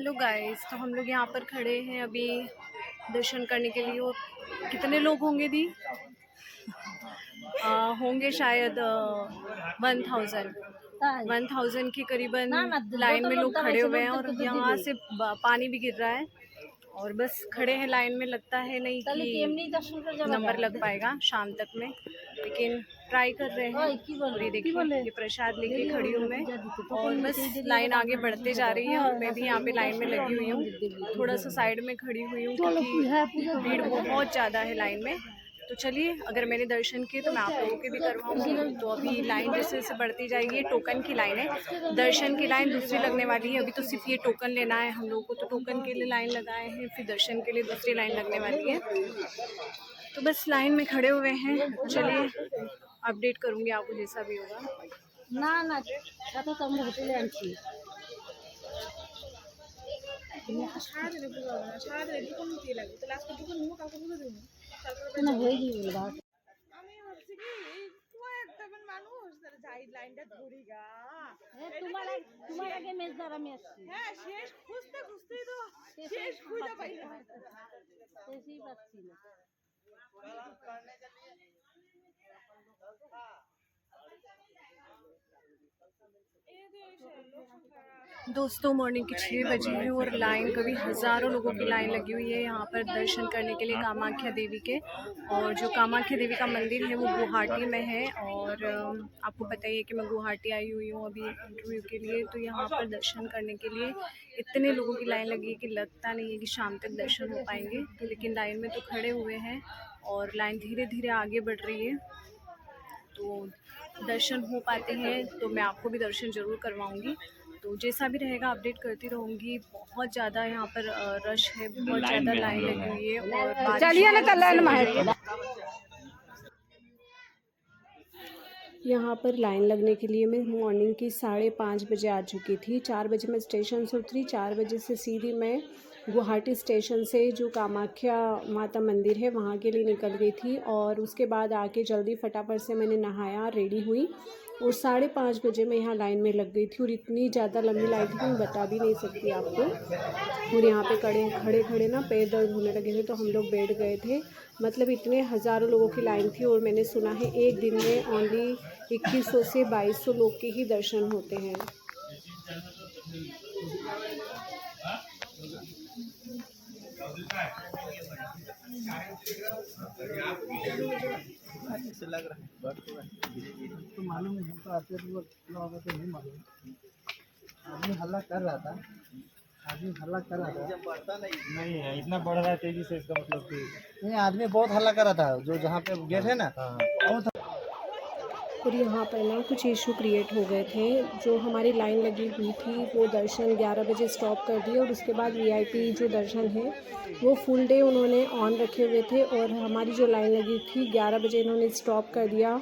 Hello guys, तो हम लोग यहाँ पर खड़े हैं अभी दर्शन करने के लिए। और कितने लोग होंगे दी? होंगे शायद 1000 के करीबन लाइन में लोग खड़े हुए हैं। और यहाँ से पानी भी गिर रहा है और बस खड़े हैं लाइन में। लगता है नहीं कि नंबर लग पाएगा शाम तक में, लेकिन ट्राई कर रहे हैं। और ये देखिए, ये प्रसाद लेके खड़ी हूँ मैं और बस लाइन आगे बढ़ते जा रही है। और मैं भी यहाँ पे लाइन में लगी हुई हूँ, थोड़ा सा साइड में खड़ी हुई हूँ क्योंकि भीड़ बहुत ज़्यादा है लाइन में। तो चलिए, अगर मैंने दर्शन किए तो मैं आप लोगों के भी करवाऊंगी। तो अभी लाइन जैसे जैसे बढ़ती जाएगी। ये टोकन की लाइन है, दर्शन की लाइन दूसरी लगने वाली है। अभी तो सिर्फ ये टोकन लेना है हम लोगों को, तो टोकन के लिए लाइन लगाए हैं, फिर दर्शन के लिए दूसरी लाइन लगने वाली है। तो बस लाइन में खड़े हुए हैं। चलिए, अपडेट करूँगी आपको जैसा भी होगा। दोस्तों, मॉर्निंग के 6 बजे है और लाइन कभी हज़ारों लोगों की लाइन लगी हुई है यहाँ पर दर्शन करने के लिए कामाख्या देवी के। और जो कामाख्या देवी का मंदिर है वो गुवाहाटी में है। और आपको पता ही है कि मैं गुवाहाटी आई हुई हूँ अभी इंटरव्यू के लिए। तो यहाँ पर दर्शन करने के लिए इतने लोगों की लाइन लगी है कि लगता नहीं है कि शाम तक दर्शन हो पाएंगे। तो लेकिन लाइन में तो खड़े हुए हैं और लाइन धीरे धीरे आगे बढ़ रही है। तो दर्शन हो पाते हैं तो मैं आपको भी दर्शन ज़रूर करवाऊंगी। तो जैसा भी रहेगा अपडेट करती रहूँगी। बहुत ज़्यादा यहाँ पर रश है, बहुत ज़्यादा लाइन लगी हुई है। और यहाँ पर लाइन लगने के लिए मैं मॉर्निंग की 5:30 बजे आ चुकी थी। 4 बजे मैं स्टेशन से उतरी। 4 बजे से सीधी मैं गुवाहाटी स्टेशन से जो कामाख्या माता मंदिर है वहाँ के लिए निकल गई थी। और उसके बाद आके जल्दी फटाफट से मैंने नहाया, रेडी हुई और 5:30 बजे मैं यहाँ लाइन में लग गई थी। और इतनी ज़्यादा लंबी लाइन थी कि मैं बता भी नहीं सकती आपको। और यहाँ पे खड़े ना पैर दर्द होने लगे थे, तो हम लोग बैठ गए थे। मतलब इतने हज़ारों लोगों की लाइन थी। और मैंने सुना है एक दिन में ओनली 2100 से 2200 लोग के ही दर्शन होते हैं। लग रहा है तो मालूम है, हमको आते तो नहीं मालूम। आदमी हल्ला कर रहा था, नहीं है इतना बढ़ रहा है तेजी से। इसका मतलब कि नहीं, आदमी बहुत हल्ला कर रहा था जो जहाँ पे गेट है ना। और यहाँ पर ना कुछ इशू क्रिएट हो गए थे। जो हमारी लाइन लगी हुई थी वो दर्शन 11 बजे स्टॉप कर दिए। और उसके बाद वीआईपी जो दर्शन है वो फुल डे उन्होंने ऑन रखे हुए थे। और हमारी जो लाइन लगी थी 11 बजे इन्होंने स्टॉप कर दिया।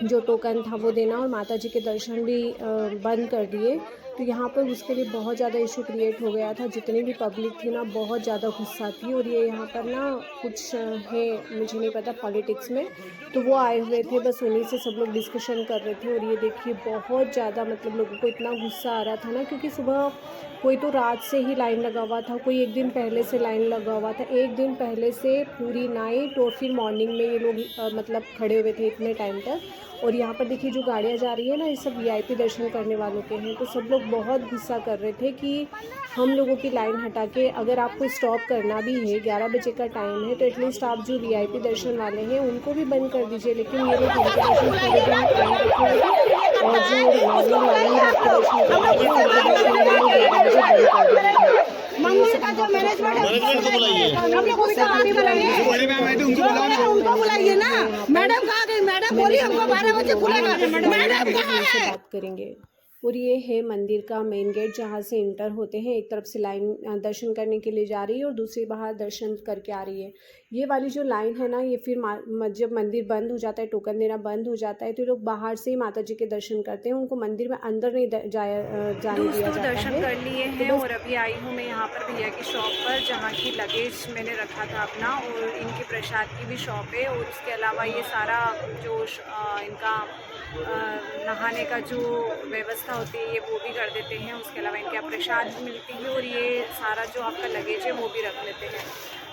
जो टोकन था वो देना और माता जी के दर्शन भी बंद कर दिए। तो यहाँ पर उसके लिए बहुत ज़्यादा इशू क्रिएट हो गया था। जितनी भी पब्लिक थी ना, बहुत ज़्यादा गुस्सा थी। और ये यहाँ पर ना कुछ है, मुझे नहीं पता, पॉलिटिक्स में, तो वो आए हुए थे। बस उन्हीं से सब लोग डिस्कशन कर रहे थे। और ये देखिए, बहुत ज़्यादा मतलब लोगों को इतना गुस्सा आ रहा था ना, क्योंकि सुबह कोई तो रात से ही लाइन लगा हुआ था, कोई एक दिन पहले से लाइन लगा हुआ था, एक दिन पहले से पूरी नाइट। और फिर मॉर्निंग में ये लोग मतलब खड़े हुए थे इतने टाइम तक। और यहाँ पर देखिए जो गाड़ियाँ जा रही है ना, ये सब वीआईपी दर्शन करने वालों के हैं। तो सब लोग बहुत गुस्सा कर रहे थे कि हम लोगों की लाइन हटा के, अगर आपको स्टॉप करना भी है, 11 बजे का टाइम है, तो एटलीस्ट आप जो वीआईपी दर्शन वाले हैं उनको भी बंद कर दीजिए। लेकिन ये लोग उनके दर्शन पूरे दिन ऑन रखे हुए थे। और जो नॉर्मल लाइन रखते दर्शन करने के लिए उनके दर्शन 11 बजे बंद कर दिए थे। मंदिर का जो मैनेजमेंट उनको बुलाइए ना। मैडम कहाँ गई? मैडम बोली हमको 12 बजे खुलेगा। मैडम कहाँ है? बात करेंगे। और ये है मंदिर का मेन गेट जहाँ से इंटर होते हैं। एक तरफ से लाइन दर्शन करने के लिए जा रही है और दूसरी बाहर दर्शन करके आ रही है। ये वाली जो लाइन है ना, ये फिर जब मंदिर बंद हो जाता है, टोकन देना बंद हो जाता है, तो लोग बाहर से ही माता जी के दर्शन करते हैं। उनको मंदिर में अंदर नहीं जाने दिया जाता है। दर्शन कर लिए हैं और अभी आई हूँ मैं यहाँ पर भैया की शॉप पर, जहाँ की लगेज मैंने रखा था अपना। और इनके प्रसाद की भी शॉप है। और उसके अलावा ये सारा जो इनका नहाने का जो व्यवस्था होती है ये वो भी कर देते हैं। उसके अलावा इनके यहाँ प्रसाद भी मिलती है और ये सारा जो आपका लगेज है वो भी रख लेते हैं।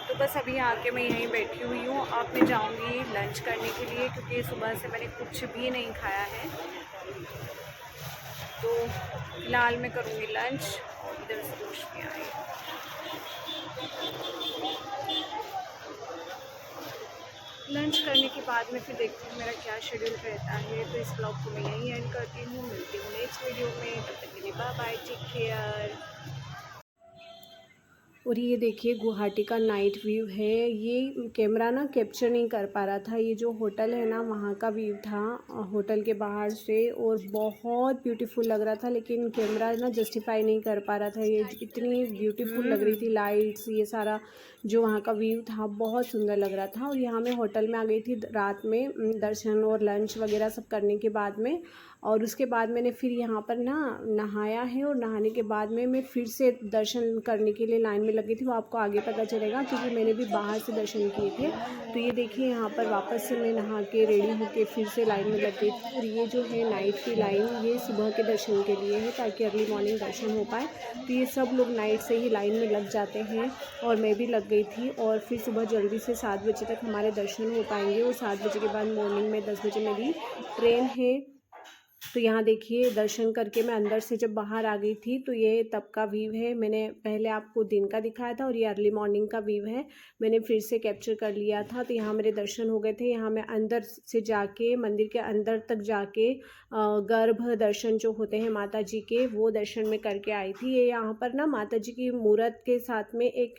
तो बस अभी आके मैं यहीं बैठी हुई हूँ। अब मैं जाऊँगी लंच करने के लिए, क्योंकि सुबह से मैंने कुछ भी नहीं खाया है। तो फिलहाल मैं करूँगी लंच और इधर से रोशनी आई। लंच करने के बाद में फिर देखती हूँ मेरा क्या शेड्यूल रहता है। तो इस ब्लॉग को मैं यहीं एंड करती हूँ। मिलती हूँ नेक्स्ट वीडियो में, तब तक के लिए बाय बाय, टेक केयर। और ये देखिए गुवाहाटी का नाइट व्यू है। ये कैमरा ना कैप्चर नहीं कर पा रहा था। ये जो होटल है ना वहाँ का व्यू था होटल के बाहर से, और बहुत ब्यूटीफुल लग रहा था, लेकिन कैमरा ना जस्टिफाई नहीं कर पा रहा था। ये इतनी ब्यूटीफुल लग रही थी, लाइट्स, ये सारा जो वहाँ का व्यू था बहुत सुंदर लग रहा था। और यहाँ मैं होटल में आ गई थी रात में दर्शन और लंच वगैरह सब करने के बाद में। और उसके बाद मैंने फिर यहाँ पर ना नहाया है, और नहाने के बाद में मैं फिर से दर्शन करने के लिए लाइन में लगी थी। वो आपको आगे पता चलेगा, क्योंकि मैंने भी बाहर से दर्शन किए थे। तो ये देखिए यहाँ पर वापस से मैं नहा के रेडी होके फिर से लाइन में लग गई थी। और ये जो है नाइट की लाइन, ये सुबह के दर्शन के लिए है, ताकि अर्ली मॉर्निंग दर्शन हो पाए। तो ये सब लोग नाइट से ही लाइन में लग जाते हैं, और मैं भी लग गई थी। और फिर सुबह जल्दी से 7 बजे तक हमारे दर्शन हो पाएंगे। और 7 बजे के बाद मॉर्निंग में 10 बजे मेरी ट्रेन है। तो यहाँ देखिए दर्शन करके मैं अंदर से जब बाहर आ गई थी, तो ये तब का व्यू है। मैंने पहले आपको दिन का दिखाया था, और ये अर्ली मॉर्निंग का व्यू है, मैंने फिर से कैप्चर कर लिया था। तो यहाँ मेरे दर्शन हो गए थे। यहाँ मैं अंदर से जाके मंदिर के अंदर तक जाके गर्भ दर्शन जो होते हैं माता जी के, वो दर्शन में करके आई थी। ये यहाँ पर ना माता जी की मूर्त के साथ में एक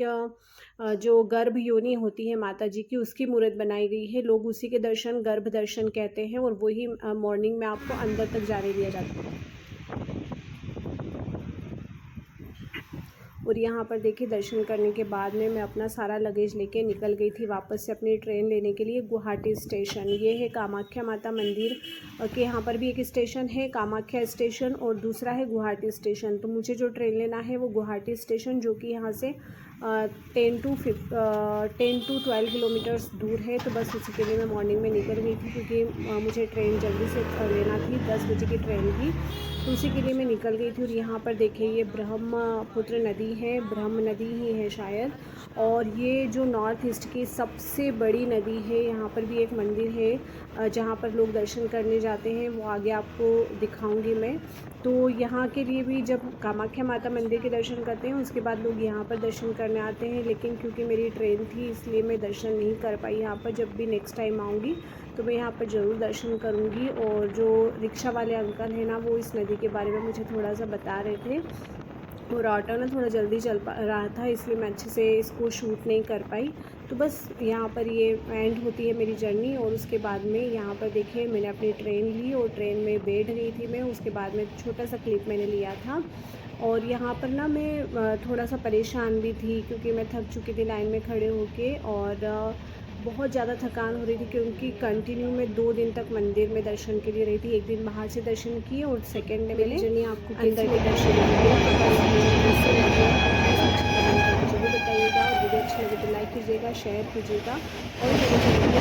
जो गर्भ योनि होती है माता जी की, उसकी मूर्त बनाई गई है। लोग उसी के दर्शन गर्भ दर्शन कहते हैं, और वही मॉर्निंग में आपको अंदर तक जाने दिया जाता है। और यहाँ पर देखिए दर्शन करने के बाद में मैं अपना सारा लगेज लेके निकल गई थी वापस से अपनी ट्रेन लेने के लिए गुवाहाटी स्टेशन। ये है कामाख्या माता मंदिर के यहाँ पर भी एक स्टेशन है, कामाख्या स्टेशन, और दूसरा है गुवाहाटी स्टेशन। तो मुझे जो ट्रेन लेना है वो गुवाहाटी स्टेशन, जो कि यहाँ से 10 to 12 किलोमीटर्स दूर है। तो बस उसी के लिए मैं मॉर्निंग में निकल गई थी, क्योंकि मुझे ट्रेन जल्दी से लेना थी, 10 बजे की ट्रेन थी। तो उसी के लिए मैं निकल गई थी। और यहाँ पर देखिए ये ब्रह्मपुत्र नदी है, ब्रह्म नदी ही है शायद, और ये जो नॉर्थ ईस्ट की सबसे बड़ी नदी है। यहाँ पर भी एक मंदिर है जहाँ पर लोग दर्शन करने जाते हैं, वो आगे आपको दिखाऊंगी मैं। तो यहाँ के लिए भी जब कामाख्या माता मंदिर के दर्शन करते हैं, उसके बाद लोग यहाँ पर दर्शन करने आते हैं। लेकिन क्योंकि मेरी ट्रेन थी, इसलिए मैं दर्शन नहीं कर पाई यहाँ पर। जब भी नेक्स्ट टाइम आऊँगी तो मैं यहाँ पर ज़रूर दर्शन करूँगी। और जो रिक्शा वाले अंकल हैं ना, वो इस नदी के बारे में मुझे थोड़ा सा बता रहे थे। और ऑटो ना थोड़ा जल्दी चल रहा था, इसलिए मैं अच्छे से इसको शूट नहीं कर पाई। तो बस यहाँ पर ये एंड होती है मेरी जर्नी। और उसके बाद में यहाँ पर देखिए मैंने अपनी ट्रेन ली, और ट्रेन में बैठ गई थी मैं। उसके बाद में छोटा सा क्लिप मैंने लिया था। और यहाँ पर ना मैं थोड़ा सा परेशान भी थी, क्योंकि मैं थक चुकी थी लाइन में खड़े होके, और बहुत ज़्यादा थकान हो रही थी, क्योंकि कंटिन्यू मैं 2 दिन तक मंदिर में दर्शन के लिए रही थी। एक दिन बाहर से दर्शन किए, और सेकेंड डे मैंने जर्नी आपको अंदर के दर्शन जरूर बताइएगा। और वीडियो अच्छा लगे तो लाइक कीजिएगा, शेयर कीजिएगा, और मेरे चैनल को